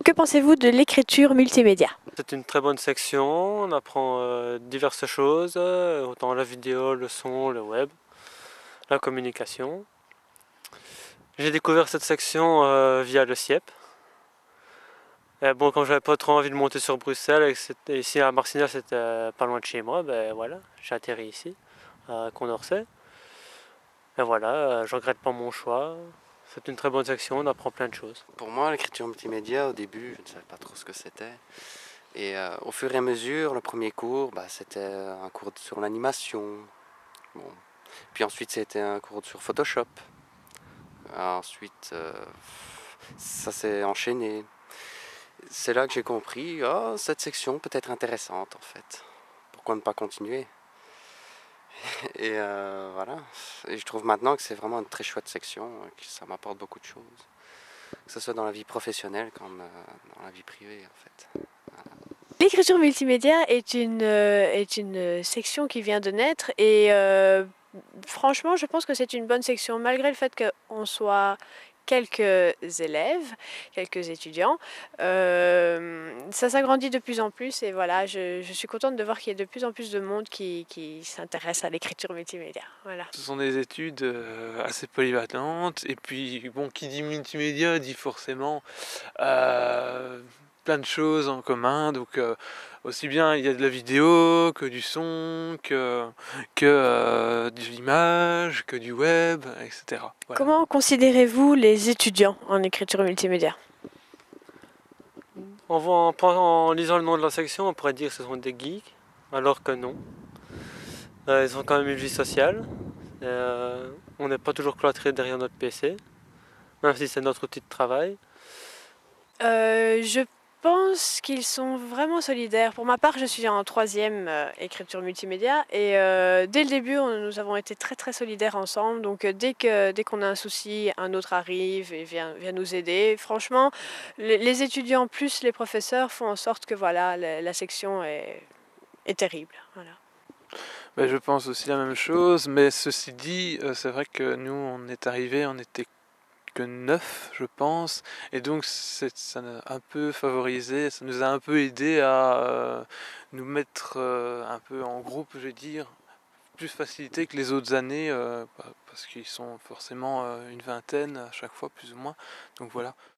Que pensez-vous de l'écriture multimédia? C'est une très bonne section, on apprend diverses choses, autant la vidéo, le son, le web, la communication. J'ai découvert cette section via le CIEP. Et bon, comme j'avais pas trop envie de monter sur Bruxelles et que c'était ici à Marcinelle, c'était pas loin de chez moi, ben voilà, j'ai atterri ici, à Condorcet. Et voilà, je regrette pas mon choix. C'est une très bonne section, on apprend plein de choses. Pour moi, l'écriture multimédia, au début, je ne savais pas trop ce que c'était. Et au fur et à mesure, le premier cours, c'était un cours sur l'animation. Bon. Puis ensuite, c'était un cours sur Photoshop. Ensuite, ça s'est enchaîné. C'est là que j'ai compris, cette section peut être intéressante en fait. Pourquoi ne pas continuer? Et voilà. Et je trouve maintenant que c'est vraiment une très chouette section, que ça m'apporte beaucoup de choses. Que ce soit dans la vie professionnelle comme dans la vie privée en fait. L'écriture multimédia est une section qui vient de naître et franchement, je pense que c'est une bonne section malgré le fait qu'on soit quelques élèves, quelques étudiants. Ça s'agrandit de plus en plus et voilà, je suis contente de voir qu'il y a de plus en plus de monde qui s'intéresse à l'écriture multimédia. Voilà. Ce sont des études assez polyvalentes et puis bon, qui dit multimédia dit forcément plein de choses en commun, donc aussi bien il y a de la vidéo que du son, que de l'image, que du web, etc. Voilà. Comment considérez-vous les étudiants en écriture multimédia? En lisant le nom de la section, on pourrait dire que ce sont des geeks, alors que non. Ils ont quand même une vie sociale. On n'est pas toujours cloîtré derrière notre PC, même si c'est notre outil de travail. Je pense qu'ils sont vraiment solidaires. Pour ma part, je suis en troisième écriture multimédia et dès le début, nous avons été très très solidaires ensemble. Donc dès qu'on a un souci, un autre arrive et vient nous aider. Franchement, les étudiants plus les professeurs font en sorte que voilà, la section est terrible. Voilà. Ben, je pense aussi la même chose, mais ceci dit, c'est vrai que nous, on est arrivés, on était que 9 je pense, et donc ça nous a un peu favorisé, ça nous a un peu aidé à nous mettre un peu en groupe, je veux dire, plus facilité que les autres années, parce qu'ils sont forcément une vingtaine à chaque fois plus ou moins, donc voilà.